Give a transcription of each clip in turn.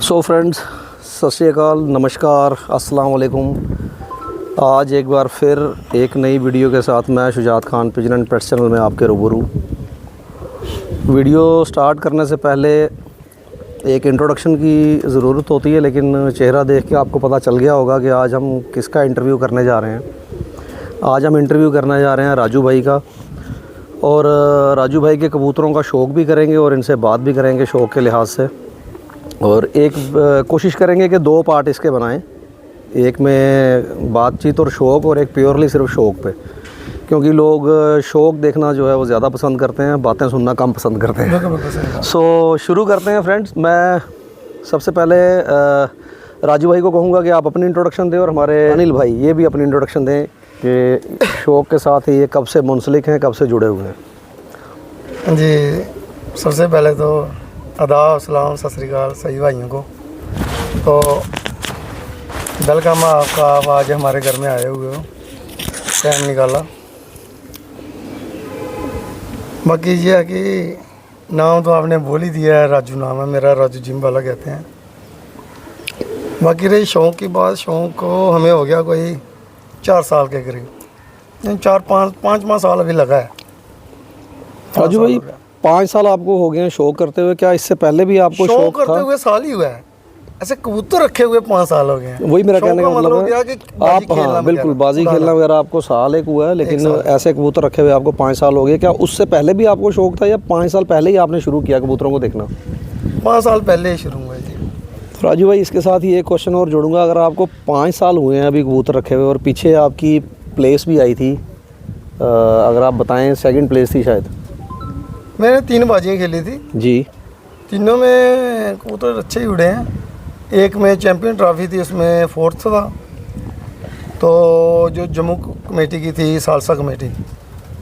So friends, सत श्री अकाल, नमस्कार, अस्सलाम वालेकुम। आज एक बार फिर एक नई वीडियो के साथ मैं Shujaat Khan pigeon and pets channel में आपके रूबरू। वीडियो स्टार्ट करने से पहले एक इंट्रोडक्शन की ज़रूरत होती है, लेकिन चेहरा देख के आपको पता चल गया होगा कि आज हम किसका इंटरव्यू करने जा रहे हैं। आज हम इंटरव्यू करने जा रहे हैं राजू भाई का, और राजू भाई के कबूतरों का शौक़ भी करेंगे और इनसे बात भी करेंगे शौक़ के लिहाज से। और एक कोशिश करेंगे कि दो पार्ट इसके बनाएं, एक में बातचीत और शौक़, और एक प्योरली सिर्फ शौक़ पे, क्योंकि लोग शौक़ देखना जो है वो ज़्यादा पसंद करते हैं, बातें सुनना कम पसंद करते हैं। सो शुरू करते हैं फ्रेंड्स। मैं सबसे पहले राजू भाई को कहूँगा कि आप अपनी इंट्रोडक्शन दें, और हमारे अनिल भाई ये भी अपनी इंट्रोडक्शन दें कि शौक़ के साथ ही ये कब से मुंसलिक हैं, कब से जुड़े हुए हैं। जी, सबसे पहले तो आदाब, सलाम, सत श्री अकाल सभी भाइयों को। तो वेलकम है आपका, आप आज हमारे घर में आए हुए हो, टाइम निकाला। बाकी ये है कि नाम तो आपने बोल ही दिया है, राजू नाम है मेरा, राजू जिम वाला कहते हैं। बाकी रही शौक़ की बात, शौक़ को हमें हो गया कोई 4 साल के करीब, 4-5 साल अभी लगा है। राजू भाई 5 साल आपको हो गए हैं शौक़ करते हुए, क्या इससे पहले भी आपको शौक़ करते हुए साल ही हुआ है? ऐसे कबूतर रखे हुए 5 साल हो गए हैं। वही मेरा कहने का मतलब है कि आप, हाँ बिल्कुल, बाजी खेलना वगैरह आपको साल एक हुआ है, लेकिन ऐसे कबूतर रखे हुए आपको 5 साल हो गए। क्या उससे पहले भी आपको शौक़ था, या 5 साल पहले ही आपने शुरू किया कबूतरों को देखना? 5 साल पहले ही शुरू हुआ जी। तो राजू भाई इसके साथ ही एक क्वेश्चन और जोड़ूंगा, अगर आपको 5 साल हुए हैं अभी कबूतर रखे हुए, और पीछे आपकी प्लेस भी आई थी, अगर आप बताएँ, 2nd प्लेस थी शायद। मैंने 3 बाजियाँ खेली थी जी, तीनों में कबूतर अच्छे ही उड़े हैं। एक में चैम्पियन ट्रॉफी थी, उसमें 4th था। तो जो जम्मू कमेटी की थी, सालसा कमेटी,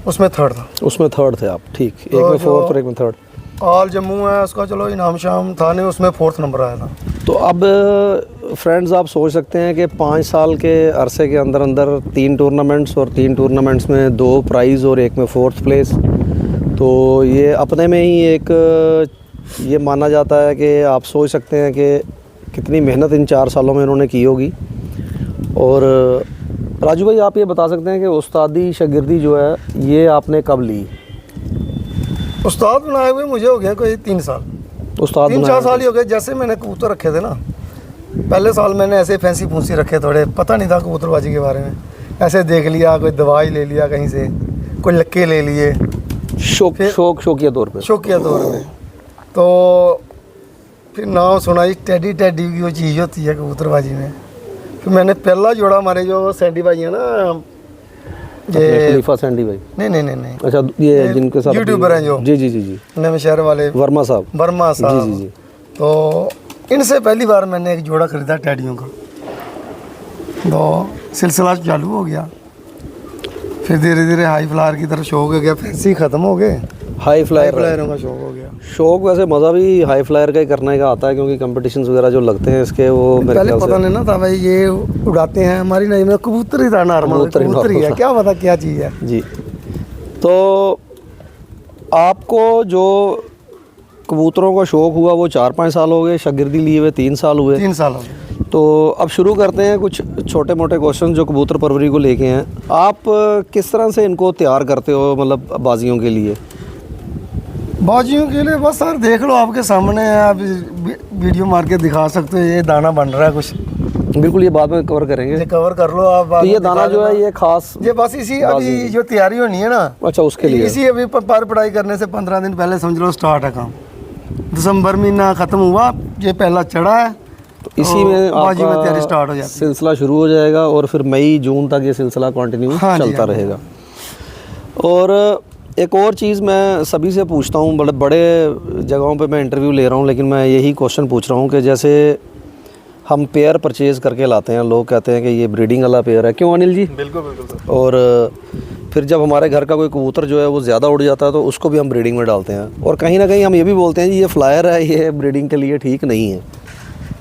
उसमें 3rd था। उसमें 3rd थे आप, ठीक। तो एक में 4th और एक में 3rd। ऑल जम्मू है उसका, चलो इनाम शाम था नहीं, उसमें 4th नंबर आया था। तो अब फ्रेंड्स आप सोच सकते हैं कि 5 साल के अरसे के अंदर अंदर 3 टूर्नामेंट्स, और 3 टूर्नामेंट्स में 2 प्राइज़ और एक में 4th प्लेस। तो ये अपने में ही एक ये माना जाता है कि आप सोच सकते हैं कि कितनी मेहनत इन 4 सालों में इन्होंने की होगी। और राजू भाई आप ये बता सकते हैं कि उस्तादी शागिर्दी जो है ये आपने कब ली? उस्ताद बनाए हुए मुझे हो गया कोई 3 साल, उस्ताद 3-4 साल ही हो गए। जैसे मैंने कबूतर रखे थे ना, पहले साल मैंने ऐसे फैंसी फूंसी रखे, थोड़े पता नहीं था कबूतरबाजी के बारे में, ऐसे देख लिया, कोई दवाई ले लिया कहीं से, कोई लक्के ले लिए, शौकिया तौर पे। तो फिर नाम सुना जी टेडी की वो चीज़ होती है कबूतरबाजी में। फिर मैंने पहला जोड़ा हमारे जो सैंडी भाई है ना, ये खलीफा सैंडी भाई, नहीं, अच्छा ये जिनके साथ यूट्यूबर हैं जो, जी नए शहर वाले, वर्मा साहब जी। तो इनसे पहली बार मैंने एक जोड़ा खरीदा टेडियों का, तो सिलसिला चालू हो गया। फिर धीरे धीरे हाई फ्लायर की तरफ शौक हो गया, फैंसी ख़त्म हो गए, हाई फ्लायरों का शौक हो गया। शौक वैसे मज़ा भी हाई फ्लायर का ही करने का आता है, क्योंकि कंपटीशंस वगैरह जो लगते हैं इसके, वो पहले पता नहीं ना था भाई ये उड़ाते हैं, हमारी नहीं में कबूतर ही था, नॉर्मल कबूतर ही है, क्या पता क्या चीज़ है जी। तो आपको जो कबूतरों का शौक़ हुआ वो 4-5 साल हो गए, शागिर्दी लिए हुए 3 साल हुए। 3 साल हो गए। तो अब शुरू करते हैं कुछ छोटे मोटे क्वेश्चन जो कबूतर परवरी को लेके हैं। आप किस तरह से इनको तैयार करते हो, मतलब बाजियों के लिए? बाजियों के लिए बस सर देख लो, आपके सामने है, आप वीडियो मार के दिखा सकते हो, ये दाना बन रहा है कुछ। बिल्कुल, ये बाद में कवर करेंगे, ये कवर कर लो आप। तो ये दाना जो है ये खास, ये बस इसी अभी जो तैयारी होनी है ना, अच्छा उसके लिए इसी अभी पर पढ़ाई करने से 15 दिन पहले समझ लो स्टार्ट है काम। दिसंबर महीना ख़त्म हुआ, ये पहला चढ़ा है, तो इसी में बाजी में तैयारी स्टार्ट हो जाती है, सिलसिला शुरू हो जाएगा, और फिर मई जून तक ये सिलसिला कंटिन्यू चलता रहेगा। और एक और चीज़ मैं सभी से पूछता हूँ, बड़े जगहों पे मैं इंटरव्यू ले रहा हूँ, लेकिन मैं यही क्वेश्चन पूछ रहा हूँ कि जैसे हम पेयर परचेज़ करके लाते हैं, लोग कहते हैं कि ये ब्रीडिंग वाला पेयर है, क्यों अनिल जी? बिल्कुल सर। और फिर जब हमारे घर का कोई कबूतर जो है वो ज़्यादा उड़ जाता है तो उसको भी हम ब्रीडिंग में डालते हैं, और कहीं ना कहीं हम ये भी बोलते हैं जी ये फ्लायर है, ये ब्रीडिंग के लिए ठीक नहीं है,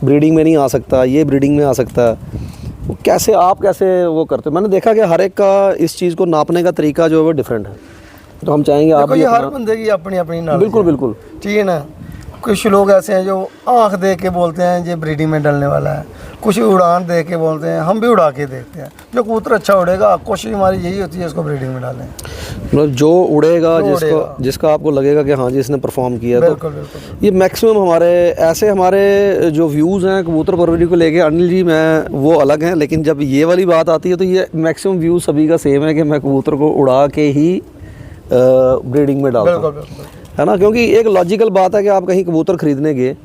ब्रीडिंग में नहीं आ सकता, ये ब्रीडिंग में आ सकता है। कैसे आप कैसे वो करते हो? मैंने देखा कि हर एक का इस चीज़ को नापने का तरीका जो है वो डिफरेंट है, तो हम चाहेंगे आप ये हर बंदे की अपनी अपनी नॉलेज। बिल्कुल ठीक है ना। कुछ लोग ऐसे हैं जो आँख देख के बोलते हैं ये ब्रीडिंग में डलने वाला है, कुछ उड़ान देख के बोलते हैं, हम भी उड़ा के देखते हैं। जो कबूतर अच्छा उड़ेगा, कोशिश हमारी यही होती है इसको ब्रीडिंग में डालें। मतलब जो उड़ेगा, जिसका आपको लगेगा कि हाँ जी इसने परफॉर्म किया, बिल्कुल तो बिल्कुल। ये मैक्सिमम हमारे जो व्यूज़ हैं कबूतर परवरी को लेके, अनिल जी मैं वो अलग हैं, लेकिन जब ये वाली बात आती है तो ये मैक्सिमम व्यू सभी का सेम है कि मैं कबूतर को उड़ा के ही ब्रीडिंग में डालता हूँ, है ना। क्योंकि एक लॉजिकल बात है कि आप कहीं कबूतर ख़रीदने गए,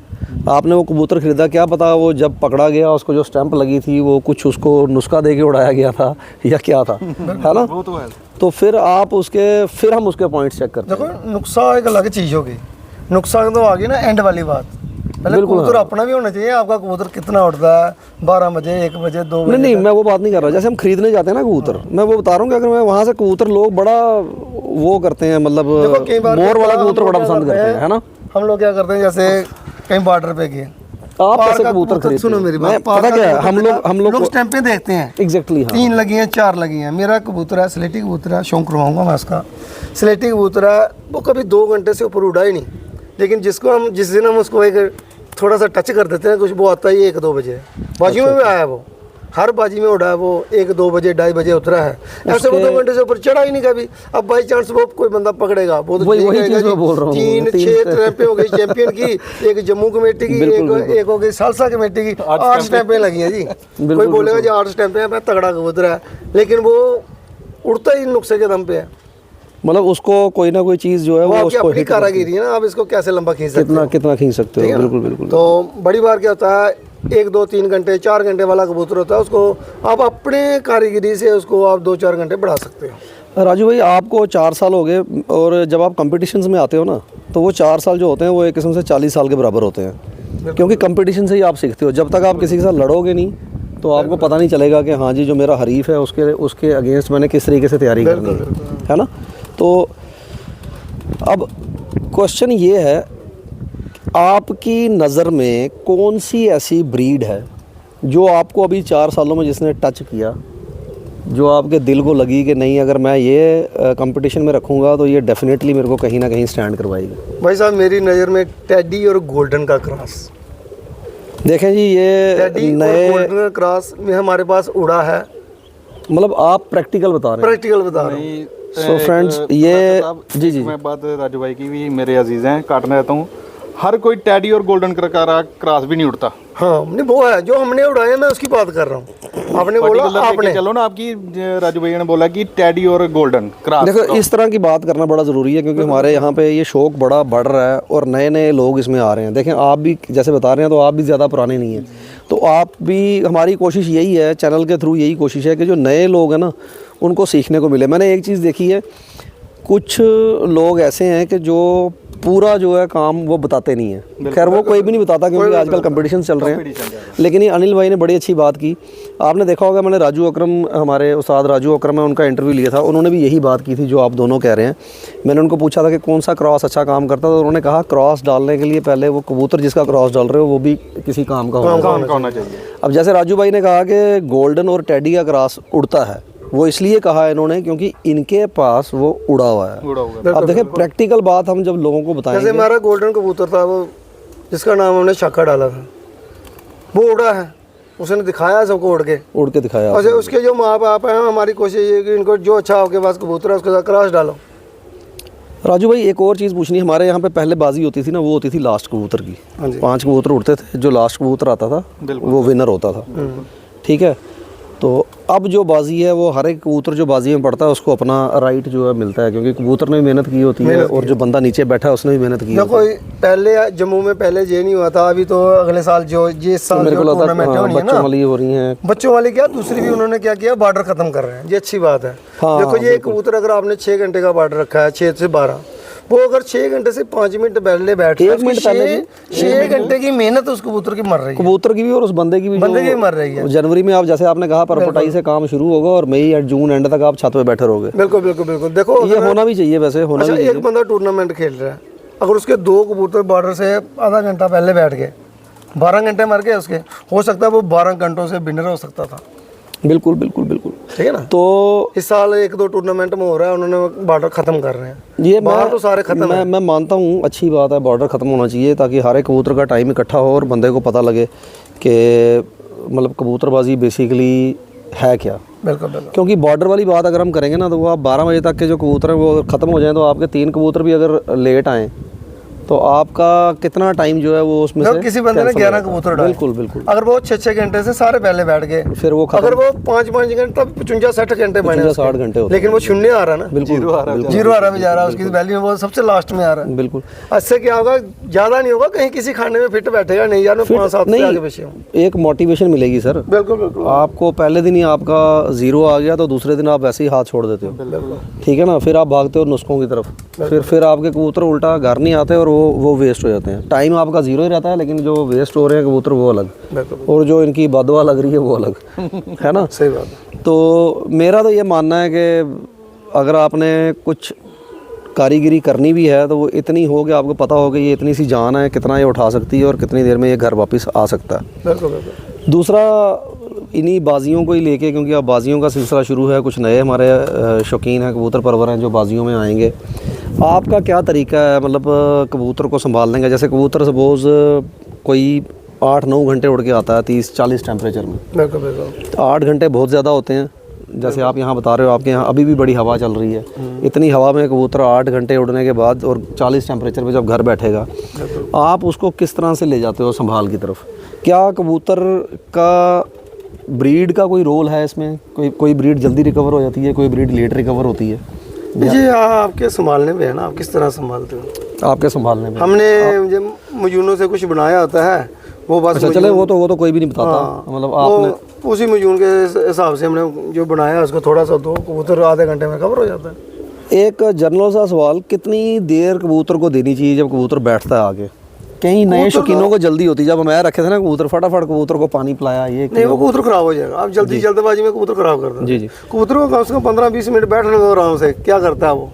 आपने वो कबूतर ख़रीदा, क्या पता वो जब पकड़ा गया उसको जो स्टैंप लगी थी वो कुछ उसको नुस्खा दे के उड़ाया गया था या क्या था, है ना। वो तो है। तो फिर हम उसके पॉइंट्स चेक करते हैं। देखो नुकसान एक अलग चीज़ होगी, नुकसान तो आ गई ना एंड वाली बात। पहले कबूतर अपना भी होना चाहिए, आपका कबूतर कितना उड़ता है, 12 बजे 1 बजे 2 बजे। नहीं, मैं वो बात नहीं कर रहा। जैसे हम खरीदने जाते हैं ना कबूतर, मैं वो बता रहा हूँ कि अगर मैं वहाँ से कबूतर लोग बड़ा वो करते हैं, मतलब मोर वाला कबूतर बड़ा पसंद करते हैं, है ना। हम लोग क्या करते हैं, जैसे कहीं बॉर्डर पे गए, आप कैसे कबूतर खरीदते सुनो मेरी बात, पता क्या है, हम लोग स्टैंपें देखते हैं एग्जैक्टली 3 लगी हैं 4 लगी हैं। मेरा कबूतर है स्लेटी कबूतर है, शौक करवाऊंगा मैं उसका। स्लेटी कबूतर है, वो कभी 2 घंटे से ऊपर उड़ा ही नहीं, लेकिन जिस दिन हम उसको एक थोड़ा सा टच कर देते हैं कुछ, वो आता ही 1-2 बजे। बाजियों में भी आया वो, हर बाजी में उड़ा है वो, 1-2 बजे 2:30 बजे उतरा है। ऐसे वो 2 घंटे से ऊपर चढ़ा ही नहीं कभी। अब बाई चांस वो कोई बंदा पकड़ेगा, वो तो वही चीज़ मैं बोल रहा हूँ। 3-6 स्टैंपें हो गई चैंपियन की, एक जम्मू कमेटी की, एक हो गई सालसा कमेटी की, 8 स्टैंपें लगी हैं जी। कोई बोलेगा जी 8 स्टैंपें हैं, मैं तगड़ा कबूतर है, लेकिन वो उड़ता ही नुक्से के दम पे है। मतलब उसको कोई ना कोई चीज़ जो है वो उसको अपनी कारागिरी है ना, आप इसको कैसे लंबा खींच सकते हैं, कितना खींच सकते हो। बिल्कुल बिल्कुल। तो बड़ी बार क्या होता है, 1-2-3 घंटे 4 घंटे वाला कबूतर होता है, उसको आप अपने कारीगरी से उसको आप 2-4 घंटे बढ़ा सकते हो। राजू भाई, आपको 4 साल हो गए, और जब आप कंपटीशंस में आते हो ना, तो वो 4 साल जो होते हैं वो एक किस्म से 40 साल के बराबर होते हैं, क्योंकि कंपटीशन से ही आप सीखते हो। जब तक आप किसी के साथ लड़ोगे नहीं तो आपको पता नहीं चलेगा कि हाँ जी जो मेरा हरीफ है उसके अगेंस्ट मैंने किस तरीके से तैयारी करनी है ना। तो अब क्वेश्चन ये है, आपकी नज़र में कौन सी ऐसी ब्रीड है जो आपको अभी 4 सालों में जिसने टच किया, जो आपके दिल को लगी कि नहीं, अगर मैं ये कंपटीशन में रखूँगा तो ये डेफिनेटली मेरे को कहीं ना कहीं स्टैंड करवाएगी? भाई साहब, मेरी नज़र में टेडी और गोल्डन का क्रॉस। देखें जी, ये नए गोल्डन क्रॉस में हमारे पास उड़ा है। मतलब आप प्रैक्टिकल बता रहे हैं? प्रैक्टिकल बता रहा हूँ। सो फ्रेंड्स, ये जी मैं बात राजू भाई की भी, मेरे अजीज़ हैं, काटना रहता हूँ, हर कोई टैडी और गोल्डन क्रॉस भी नहीं उड़ता। हाँ, नहीं वो है जो हमने उड़ाया, मैं उसकी बात कर रहा हूँ। आपने बोला, आपने चलो ना, आपकी राजू भैया ने बोला कि टैडी और गोल्डन क्रॉस। देखो, इस तरह की बात करना बड़ा ज़रूरी है, क्योंकि हमारे यहाँ पे ये शौक बड़ा बढ़ रहा है और नए नए लोग इसमें आ रहे हैं। देखें, आप भी जैसे बता रहे हैं तो आप भी ज़्यादा पुराने नहीं हैं, तो आप भी, हमारी कोशिश यही है, चैनल के थ्रू यही कोशिश है कि जो नए लोग हैं ना उनको सीखने को मिले। मैंने एक चीज़ देखी है, कुछ लोग ऐसे हैं कि जो पूरा जो है काम वो बताते नहीं है। खैर वो कोई भी नहीं बताता, क्योंकि आजकल कंपटीशन चल रहे हैं। लेकिन ये अनिल भाई ने बड़ी अच्छी बात की। आपने देखा होगा, मैंने राजू अकरम, हमारे उस्ताद राजू अकरम है, उनका इंटरव्यू लिया था, उन्होंने भी यही बात की थी जो आप दोनों कह रहे हैं। मैंने उनको पूछा था कि कौन सा क्रॉस अच्छा काम करता था, तो उन्होंने कहा क्रॉस डालने के लिए पहले वो कबूतर जिसका क्रॉस डाल रहे हो वो भी किसी काम का होना चाहिए। अब जैसे राजू भाई ने कहा कि गोल्डन और टेडी का क्रॉस उड़ता है, वो इसलिए कहा है इन्होंने क्योंकि इनके पास वो उड़ा हुआ है। अब देखें, प्रैक्टिकल बात हम जब लोगों को बताएंगे, जैसे हमारा गोल्डन कबूतर था, वो जिसका नाम हमने शाखा डाला था, वो उड़ा है, उसने दिखाया सबको उड़ के दिखाया। अच्छा, उसके जो माँ बाप हैं, हमारी कोशिश ये कि इनको जो अच्छा आपके पास कबूतर है उसके साथ क्रॉस डालो। राजू भाई, एक और चीज़ पूछनी, हमारे यहाँ पे पहले बाजी होती थी ना, वो होती थी लास्ट कबूतर की। 5 कबूतर उड़ते थे, जो लास्ट कबूतर आता था वो विनर होता था। ठीक है, तो अब जो बाजी है वो हर एक कबूतर जो बाजी में पड़ता है उसको अपना राइट जो है मिलता है, क्योंकि कबूतर ने मेहनत की होती है और जो बंदा नीचे बैठा है उसने भी मेहनत की है। कोई पहले जम्मू में पहले ये नहीं हुआ था, अभी तो अगले साल जो ये साल मेरे को लगता है बच्चों वाली हो रही हैं, बच्चों वाली क्या, दूसरी भी उन्होंने क्या किया, बॉर्डर खत्म कर रहे हैं। ये अच्छी बात है। देखो, ये कबूतर अगर आपने 6 घंटे का बॉर्डर रखा है, 6 से 12, वो अगर 6 घंटे से 5 मिनट पहले बैठ 1 मिनट पहले 6 घंटे की मेहनत उस कबूतर की मर रही है, कबूतर की भी और उस बंदे की भी मर रही है। जनवरी में आप जैसे आपने कहा परपटाई से काम शुरू होगा और मई या जून एंड तक आप छत पे बैठे रहोगे। बिल्कुल बिल्कुल बिल्कुल। देखो, ये होना भी चाहिए, वैसे होना भी चाहिए। एक बंदा टूर्नामेंट खेल रहा है, अगर उसके 2 कबूतर बॉर्डर से आधा घंटा पहले बैठ गए, 12 घंटे मर गए उसके, हो सकता है वो 12 घंटों से विनर हो सकता था। बिल्कुल बिल्कुल बिल्कुल। ठीक है ना। तो इस साल 1-2 टूर्नामेंट में हो रहा है, उन्होंने बॉर्डर ख़त्म कर रहे हैं। ये बाहर तो सारे ख़त्म है। मैं मानता हूँ अच्छी बात है, बॉर्डर ख़त्म होना चाहिए ताकि हर एक कबूतर का टाइम इकट्ठा हो और बंदे को पता लगे कि मतलब कबूतरबाजी बेसिकली है क्या। बिल्कुल बिल्कुल। क्योंकि बॉर्डर वाली बात अगर हम करेंगे ना, तो वो आप 12 बजे तक के जो कबूतर हैं वो ख़त्म हो जाएं, तो आपके 3 कबूतर भी अगर लेट आएँ तो आपका कितना टाइम जो है वो उसमें से किसी बंदे ने 11 कबूतर उड़ाए, बिल्कुल बिल्कुल, अगर वो 6-6 घंटे से सारे पहले बैठ गए, फिर वो अगर वो 5-5 घंटे तब 55-60 घंटे बने, 60 घंटे होते लेकिन वो शून्य आ रहा है ना, बिल्कुल जीरो आ रहा है जा रहा है, उसकी वैल्यू वो सबसे लास्ट में आ रहा है। बिल्कुल। इससे क्या होगा, ज़्यादा नहीं होगा, कहीं किसी खाने में फिट बैठेगा नहीं यार, मैं 5-7 से आगे पीछे हूँ। एक मोटिवेशन मिलेगी सर। बिल्कुल बिल्कुल। आपको पहले दिन ही आपका 0 आ गया तो दूसरे दिन आप ऐसे ही हाथ छोड़ देते हो, ठीक है ना, फिर आप भागते हो नुस्खों की तरफ, फिर आपके कबूतर उल्टा घर नहीं आते और वो वेस्ट हो जाते हैं। टाइम आपका 0 ही रहता है, लेकिन जो वेस्ट हो रहे हैं कबूतर वो अलग, और जो इनकी बदवा लग रही है वो अलग है ना। सही बात है। तो मेरा तो ये मानना है कि अगर आपने कुछ कारीगरी करनी भी है तो वो इतनी हो कि आपको पता हो कि ये इतनी सी जान है, कितना ये उठा सकती है और कितनी देर में ये घर वापस आ सकता है। बिल्कुल बिल्कुल। दूसरा इन्हीं बाजियों को ही लेके, क्योंकि अब बाजियों का सिलसिला शुरू है, कुछ नए हमारे शौकीन हैं, कबूतर परवर हैं जो बाजियों में आएंगे। आपका क्या तरीका है मतलब कबूतर को संभालने का? जैसे कबूतर सपोज़ कोई 8-9 घंटे उड़ के आता है 30-40 टेम्परेचर में, बिल्कुल बिल्कुल। 8 घंटे बहुत ज़्यादा होते हैं। जैसे आप यहाँ बता रहे हो आपके यहाँ अभी भी बड़ी हवा चल रही है, इतनी हवा में कबूतर 8 घंटे उड़ने के बाद और 40 टेम्परेचर पे जब घर बैठेगा, आप उसको किस तरह से ले जाते हो संभाल की तरफ? क्या कबूतर का ब्रीड का कोई रोल है इसमें? कोई ब्रीड जल्दी रिकवर हो जाती है, कोई ब्रीड लेट रिकवर होती है? जी आपके संभालने में है ना, आप किस तरह संभालते हो? आपके संभालने में हमने जब मजूनों से कुछ बनाया होता है, वो बस अच्छा चले, वो तो कोई भी नहीं बताता, मतलब आपने उसी मजून के हिसाब से हमने जो बनाया उसको थोड़ा सा दो, कबूतर आधे घंटे में कवर हो जाता है। एक जनरल सा सवाल, कितनी देर कबूतर को देनी चाहिए जब कबूतर बैठता है आगे? कई नए शौकीनों को जल्दी होती है, जब मैं रखे थे ना कबूतर, फटाफट कबूतर को पानी पिलाया, ये नहीं, वो कबूतर खराब हो जाएगा। आप जल्दबाजी में कबूतर खराब कर दो। जी जी। कबूतर को कम से कम 15-20 मिनट बैठने दो आराम से। क्या करता है वो,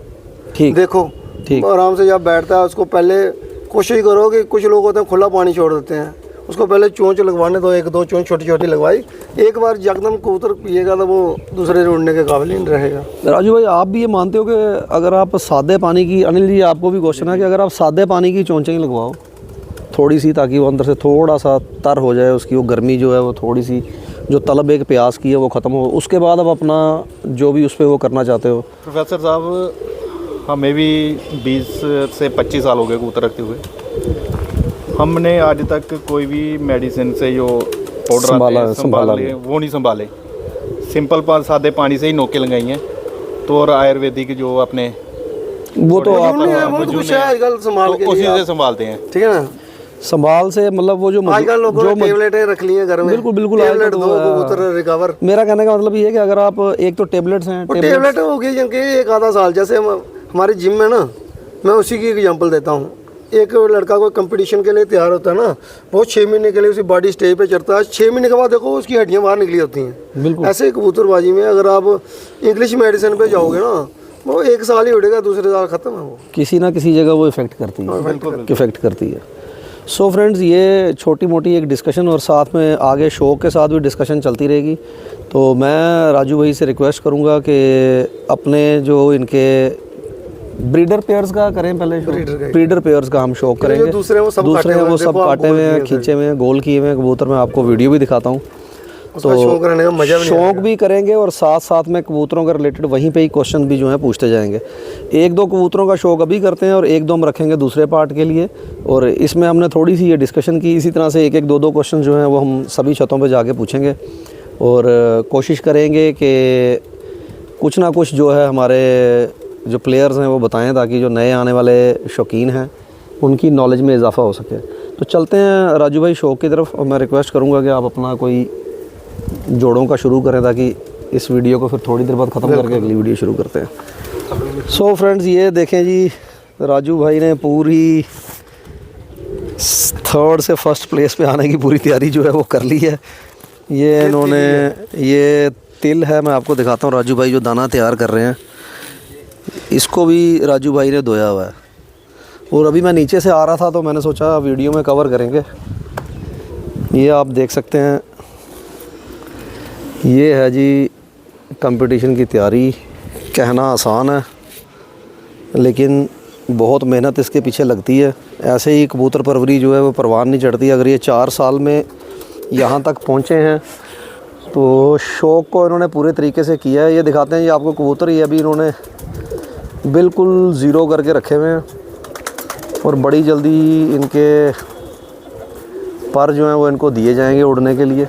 ठीक देखो, ठीक आराम से जब बैठता है उसको पहले कोशिश करो कि कुछ लोग होते हैं खुला पानी छोड़ देते हैं, उसको पहले चोंच लगवाने दो, 1-2 चोंच छोटी छोटी लगवाई, एक बार यकदम कबूतर पिएगा तो वो दूसरे उड़ने के काबिल नहीं रहेगा। राजू भाई, आप भी ये मानते हो कि अगर आप सादे पानी की, अनिल जी आपको भी क्वेश्चन है कि अगर आप सादे पानी की चोंचें ही लगवाओ थोड़ी सी, ताकि वो अंदर से थोड़ा सा तर हो जाए, उसकी वो गर्मी जो है वो थोड़ी सी, जो तलब एक प्यास की है वो ख़त्म हो, उसके बाद अब अपना जो भी उस पर वो करना चाहते हो? प्रोफेसर साहब, हमें भी 20 से 25 साल हो गए कबूतर रखते हुए। हमने आज तक कोई भी मेडिसिन से जो पाउडर संभाला वो नहीं संभाले। सिंपल सादे पानी से ही नोके लगाई हैं। तो और आयुर्वेदिक जो अपने वो तो आप कुछ है आजकल संभाल के उसी से संभालते हैं, ठीक है ना। संभाल से मतलब वो जो आजकल लोगों ने टेबलेटें रख ली हैं घर में। बिल्कुल बिल्कुल, टेबलेट दो कबूतर रिकवर। मेरा कहने का मतलब ये है कि अगर आप एक तो टेबलेट्स हैं, टेबलेट हो गई जिनके 1 आधा साल, जैसे हमारे जिम में ना, मैं उसी की एग्जांपल देता हूँ। एक लड़का कोई कंपटीशन के लिए तैयार होता है ना, वो 6 महीने के लिए उसकी बॉडी स्टेज पे चढ़ता है, 6 महीने के बाद देखो उसकी हड्डियाँ बाहर निकली होती हैं। ऐसे कबूतरबाजी में अगर आप इंग्लिश मेडिसिन पे जाओगे ना, वो 1 साल ही उड़ेगा, दूसरे साल ख़त्म है। वो किसी ना किसी जगह वो इफ़ेक्ट करती है। सो फ्रेंड्स, ये छोटी मोटी एक डिस्कशन और साथ में आगे शौक के साथ भी डिस्कशन चलती रहेगी। तो मैं राजू भाई से रिक्वेस्ट करूँगा कि अपने जो इनके ब्रीडर पेयर्स का करें, पहले ब्रीडर पेयर्स का हम शौक करेंगे। दूसरे हैं वो सब काटे हुए हैं, खींचे हुए हैं, गोल किए हुए हैं कबूतर। मैं आपको वीडियो भी दिखाता हूँ, तो शौक भी करेंगे और साथ साथ में कबूतरों के रिलेटेड वहीं पे ही क्वेश्चन भी जो है पूछते जाएंगे। 1-2 कबूतरों का शौक अभी करते हैं और 1-2 हम रखेंगे दूसरे पार्ट के लिए। और इसमें हमने थोड़ी सी ये डिस्कशन की, इसी तरह से 1-1, 2-2 क्वेश्चन जो हैं वो हम सभी छतों पे जाके पूछेंगे और कोशिश करेंगे कि कुछ ना कुछ जो है हमारे जो प्लेयर्स हैं वो बताएं, ताकि जो नए आने वाले शौकीन हैं उनकी नॉलेज में इजाफा हो सके। तो चलते हैं राजू भाई शौक की तरफ, और मैं रिक्वेस्ट करूँगा कि आप अपना कोई जोड़ों का शुरू करें, ताकि इस वीडियो को फिर थोड़ी देर बाद ख़त्म करके अगली वीडियो शुरू करते हैं। सो फ्रेंड्स, ये देखें जी, राजू भाई ने पूरी 3rd से 1st प्लेस पे आने की पूरी तैयारी जो है वो कर ली है। ये इन्होंने, ये तिल है, मैं आपको दिखाता हूँ। राजू भाई जो दाना तैयार कर रहे हैं, इसको भी राजू भाई ने धोया हुआ है। और अभी मैं नीचे से आ रहा था तो मैंने सोचा वीडियो में कवर करेंगे। ये आप देख सकते हैं, ये है जी कंपटीशन की तैयारी कहना आसान है, लेकिन बहुत मेहनत इसके पीछे लगती है। ऐसे ही कबूतर परवरी जो है वो परवान नहीं चढ़ती। अगर ये 4 साल में यहाँ तक पहुँचे हैं तो शौक़ को इन्होंने पूरे तरीके से किया है। ये दिखाते हैं, ये आपको कबूतर ही अभी इन्होंने बिल्कुल ज़ीरो करके रखे हुए हैं और बड़ी जल्दी इनके पर जो हैं वो इनको दिए जाएंगे उड़ने के लिए।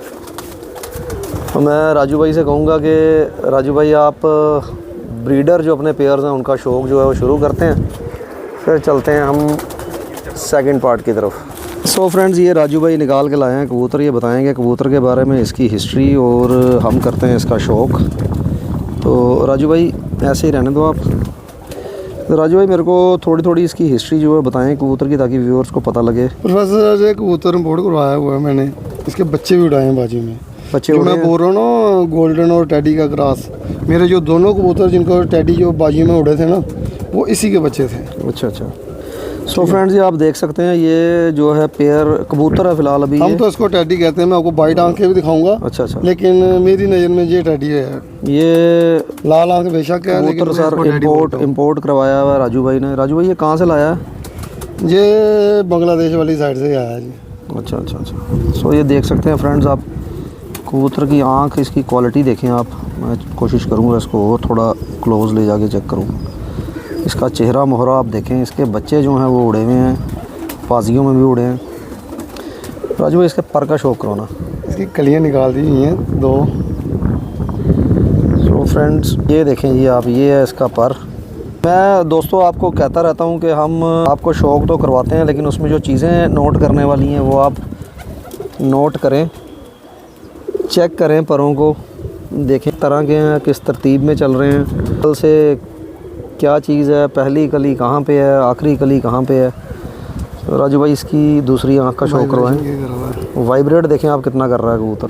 तो मैं राजू भाई से कहूँगा कि राजू भाई आप ब्रीडर जो अपने पेयर्स हैं उनका शौक़ जो है वो शुरू करते हैं, फिर चलते हैं हम सेकंड पार्ट की तरफ। सो फ्रेंड्स, ये राजू भाई निकाल के लाए हैं कबूतर। ये बताएंगे कबूतर के बारे में, इसकी हिस्ट्री, और हम करते हैं इसका शौक़। तो राजू भाई ऐसे ही रहने दो आप। तो राजू भाई मेरे को थोड़ी थोड़ी इसकी हिस्ट्री जो है बताएं कबूतर की, ताकि व्यूअर्स को पता लगे। प्रोफेसर एक कबूतर बोर्ड करवाया हुआ है मैंने, इसके बच्चे भी उड़ाए हैं बाजी में। बच्चे जो उड़े मैं हैं? बोल रहा हूँ ना, गोल्डन और टैडी का क्रॉस, मेरे जो दोनों कबूतर जिनको टैडी जो बाजी में उड़े थे ना, वो इसी के बच्चे थे। अच्छा अच्छा। सो फ्रेंड्स, ये आप देख सकते हैं, ये जो है पेयर कबूतर है फ़िलहाल अभी। हम तो इसको टैडी कहते हैं। मैं आपको वाइट आंख के भी दिखाऊंगा। अच्छा अच्छा। लेकिन मेरी नज़र में ये टैडी है। ये लाल आंख बेशक है, लेकिन कबूतर मैं सर इसको टैडी बोलता हूँ। इंपोर्ट करवाया हुआ है राजू भाई ने। राजू भाई ये कहाँ से लाया है? ये बांग्लादेश वाली साइड से आया है जी। अच्छा अच्छा अच्छा। सो ये देख सकते हैं फ्रेंड्स आप, कबूतर की आँख, इसकी क्वालिटी देखें आप। मैं कोशिश करूँगा इसको और थोड़ा क्लोज ले जाके चेक करूँ। इसका चेहरा मोहरा आप देखें। इसके बच्चे जो हैं वो उड़े हुए हैं, पाजियों में भी उड़े हैं। राजू भाई इसके पर का शौक करो ना। इसकी कलियाँ निकाल दी हुई हैं 2। सो फ्रेंड्स, ये देखें जी आप, ये है इसका पर। मैं दोस्तों आपको कहता रहता हूँ कि हम आपको शौक़ तो करवाते हैं, लेकिन उसमें जो चीज़ें नोट करने वाली हैं वो आप नोट करें, चेक करें परों को, देखें तरह के हैं, किस तरतीब में चल रहे हैं, कल से क्या चीज़ है, पहली कली कहाँ पे है, आखिरी कली कहाँ पे है। तो राजू भाई इसकी दूसरी आँख का शौक करवाएं। वाइब्रेट देखें आप कितना कर रहा है कबूतर।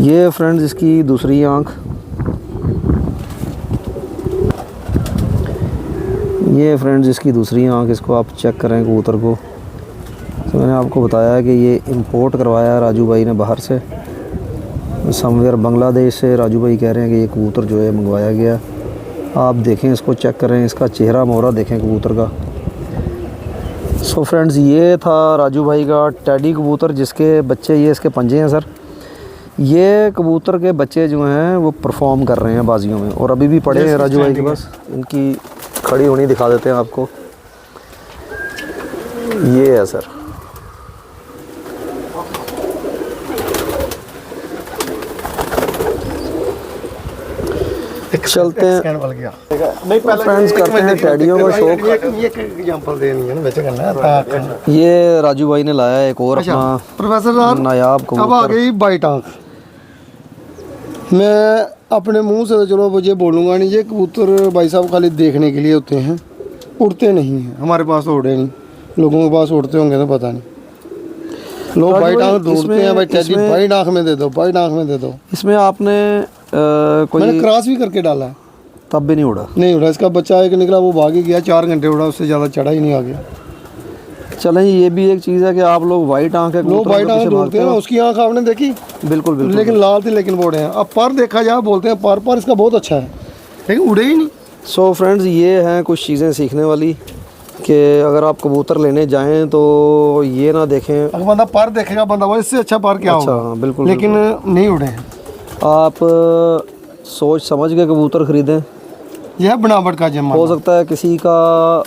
ये फ्रेंड्स इसकी दूसरी आँख। ये फ्रेंड्स इसकी दूसरी आँख, इसको आप चेक करें कबूतर को। तो मैंने आपको बताया कि ये इंपोर्ट करवाया है राजू भाई ने बाहर से, समवेयर बांग्लादेश से। राजू भाई कह रहे हैं कि ये कबूतर जो है मंगवाया गया। आप देखें, इसको चेक करें, इसका चेहरा मोहरा देखें कबूतर का। सो फ्रेंड्स, ये था राजू भाई का टैडी कबूतर, जिसके बच्चे, ये इसके पंजे हैं सर। ये कबूतर के बच्चे जो हैं वो परफॉर्म कर रहे हैं बाजियों में, और अभी भी पड़े हैं राजू भाई के पास। इनकी खड़ी होनी दिखा देते हैं आपको। ये है सर। चलते हैं नहीं फ्रेंड्स, करते हैं टैडियों का शौक। ये एग्जांपल देनी है ना, बेचे करना है। ये राजू भाई ने लाया एक और अपना प्रोफेसर साहब, नायाब अब आ कबूतर। गई वाइट आंख। मैं अपने मुंह से तो चलो मुझे बोलूँगा नहीं, ये कबूतर भाई साहब खाली देखने के लिए होते हैं, उड़ते नहीं हैं। हमारे पास तो उड़े नहीं, लोगों के पास उड़ते होंगे तो पता नहीं। लोग वाइट आंख ढूंढते हैं, भाई टैडी वाइट आंख में दे दो, वाइट आंख में दे दो। इसमें आपने मैंने कोई क्रॉस भी करके डाला है, तब भी नहीं उड़ा? नहीं उड़ा। इसका बच्चा एक निकला, वो भाग ही गया, 4 घंटे उड़ा, उससे ज़्यादा चढ़ा ही नहीं आ गया। चलें, ये भी एक चीज़ है कि आप लोग वाइट आंख है, लोग वाइट आंख ढूंढते हैं ना, उसकी आंख आपने देखी? बिल्कुल बिल्कुल। लेकिन लाल थी, लेकिन वो उड़े हैं। अब पर देखा जाए, बोलते हैं पर इसका बहुत अच्छा है, लेकिन उड़े ही नहीं। सो फ्रेंड्स, ये हैं कुछ चीज़ें सीखने वाली, कि अगर आप कबूतर लेने जाएं तो ये ना देखें। अगर बंदा पर देखेगा, बंदा वो इससे अच्छा पर क्या अच्छा, होगा। हाँ, बिल्कुल। लेकिन नहीं उड़े हैं। आप सोच समझ के कबूतर ख़रीदें। यह बनावट का जमा हो सकता है किसी का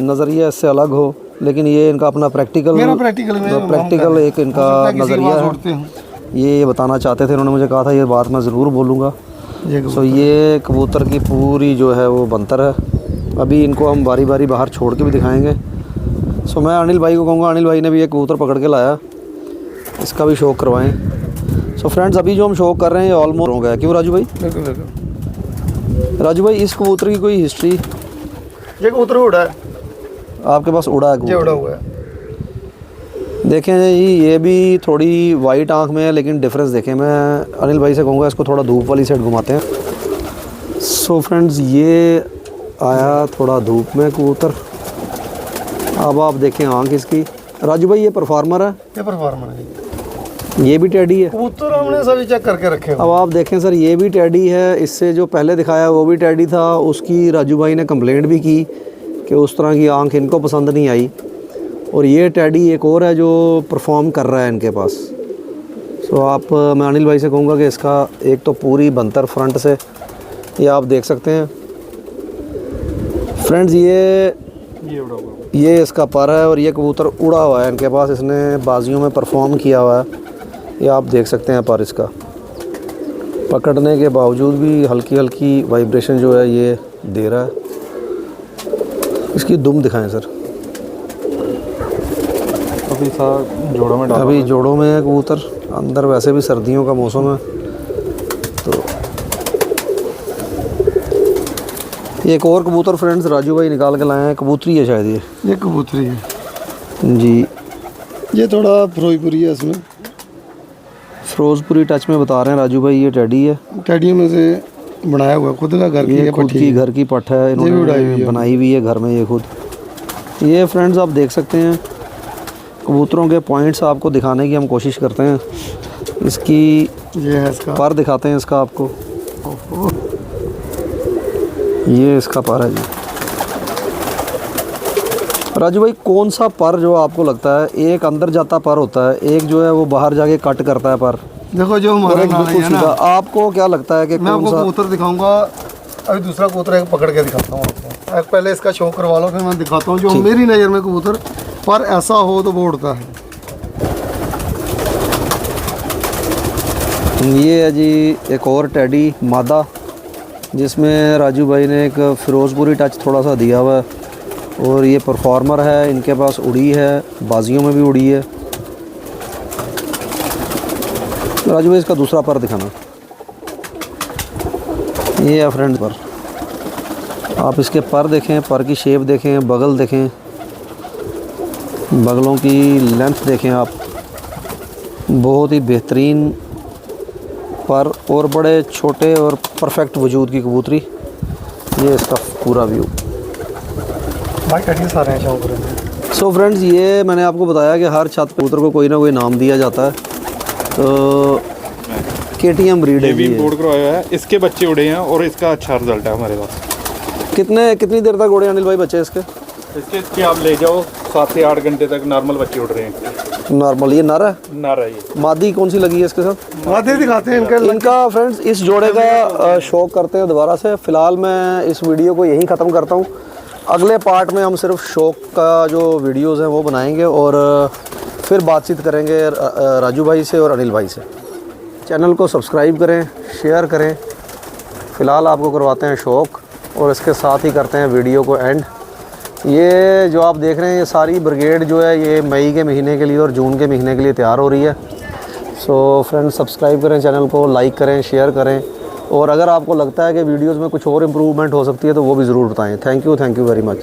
नज़रिया इससे अलग हो, लेकिन ये इनका अपना प्रैक्टिकल एक इनका नज़रिया है। ये बताना चाहते थे, उन्होंने मुझे कहा था, ये बात मैं ज़रूर बोलूँगा। सो ये कबूतर की पूरी जो है वो बनतर है। अभी इनको हम बारी बारी बाहर छोड़ के भी दिखाएंगे। सो मैं अनिल भाई को कहूँगा, अनिल भाई ने भी एक कबूतर पकड़ के लाया, इसका भी शौक़ करवाएं। सो फ्रेंड्स, अभी जो हम शौक़ कर रहे हैं ये ऑलमोस्ट हो गया। क्यों राजू भाई? राजू भाई, इस कबूतर की कोई हिस्ट्री? ये कबूतर उड़ा है, आपके पास उड़ा है ये उड़ा कबूतर? हुआ है। देखें जी, ये भी थोड़ी वाइट आंख में है, लेकिन डिफरेंस देखें। मैं अनिल भाई से कहूँगा इसको थोड़ा धूप वाली साइड घुमाते हैं। सो फ्रेंड्स, ये आया थोड़ा धूप में कबूतर। अब आप देखें आंख इसकी। राजू भाई, ये परफार्मर है? ये परफॉर्मर है। ये भी टैडी है। कबूतर हमने सभी चेक करके रखे हुए अब आप देखें सर, ये भी टैडी है। इससे जो पहले दिखाया वो भी टैडी था, उसकी राजू भाई ने कंप्लेंट भी की कि उस तरह की आंख इनको पसंद नहीं आई। और ये टैडी एक और है जो परफॉर्म कर रहा है इनके पास। सो आप, मैं अनिल भाई से कहूँगा कि इसका एक तो पूरी बनतर फ्रंट से ये आप देख सकते हैं फ्रेंड्स। ये इसका पर है और ये कबूतर उड़ा हुआ है इनके पास, इसने बाजियों में परफॉर्म किया हुआ है। ये आप देख सकते हैं पर इसका पकड़ने के बावजूद भी हल्की हल्की वाइब्रेशन जो है ये दे रहा है। इसकी दुम दिखाएं सर। अभी सर जोड़ों में डाला, अभी जोड़ों में है कबूतर, अंदर वैसे भी सर्दियों का मौसम है। तो एक और कबूतर फ्रेंड्स राजू भाई निकाल के लाए हैं, कबूतरी है शायद ये कबूतरी है जी। ये थोड़ा फिरोजपुरी है, इसमें फिरोजपुरी टच में बता रहे हैं राजू भाई। ये टैडी है, टैडियों में से बनाया हुआ, खुद का घर की ये खुद की घर की पट है, इन्होंने बनाई हुई है घर में ये खुद। ये फ्रेंड्स आप देख सकते हैं कबूतरों के पॉइंट्स आपको दिखाने की हम कोशिश करते हैं। इसकी ये है इसका पर दिखाते हैं इसका आपको। ये इसका पर है जी। राजू भाई कौन सा पर जो आपको लगता है, एक अंदर जाता पर होता है, एक जो है वो बाहर जाके कट करता है पर? देखो जो हमारा नाला है ना, आपको क्या लगता है कि मैं कौन आपको सा? कबूतर दिखाऊंगा। अभी दूसरा कबूतर एक पकड़ के दिखाता हूँ आपको। एक पहले इसका शो करवा लो, फिर मैं दिखाता हूँ जो मेरी नज़र में कबूतर पर ऐसा हो तो वो उड़ता है। ये है जी एक और टैडी मादा, जिसमें राजू भाई ने एक फिरोजपुरी टच थोड़ा सा दिया हुआ है। और ये परफॉर्मर है, इनके पास उड़ी है, बाजियों में भी उड़ी है। राजू भाई इसका दूसरा पर दिखाना। ये है फ्रेंड पर, आप इसके पर देखें, पर की शेप देखें, बगल देखें, बगलों की लेंथ देखें आप, बहुत ही बेहतरीन पर और बड़े छोटे और परफेक्ट वजूद की कबूतरी। ये इसका पूरा व्यू। भाई टैडी सारे हैं शौक रहे। सो फ्रेंड्स, ये मैंने आपको बताया कि हर छत पे कबूतर को कोई ना कोई नाम दिया जाता है। तो KTM ब्रीड ये भी है। इंपोर्ट करवाया है, इसके बच्चे उड़े हैं और इसका अच्छा रिजल्ट है हमारे पास। कितनी देर तक उड़े अनिल भाई बच्चे इसके? इसके आप ले जाओ 7 से 8 घंटे तक नॉर्मल बच्चे उड़ रहे हैं। नॉर्मल ये नर है? ना रही मादी कौन सी लगी है इसके साथ? मादे दिखाते हैं इनका फ्रेंड्स इस जोड़े का शौक करते हैं दोबारा से। फ़िलहाल मैं इस वीडियो को यहीं ख़त्म करता हूँ। अगले पार्ट में हम सिर्फ शौक का जो वीडियोस हैं वो बनाएंगे और फिर बातचीत करेंगे राजू भाई से और अनिल भाई से। चैनल को सब्सक्राइब करें, शेयर करें। फ़िलहाल आपको करवाते हैं शौक और इसके साथ ही करते हैं वीडियो को एंड। ये जो आप देख रहे हैं ये सारी ब्रिगेड जो है ये मई के महीने के लिए और जून के महीने के लिए तैयार हो रही है। सो फ्रेंड्स सब्सक्राइब करें चैनल को, लाइक करें, शेयर करें और अगर आपको लगता है कि वीडियोस में कुछ और इम्प्रूवमेंट हो सकती है तो वो भी ज़रूर बताएं। Thank you very much.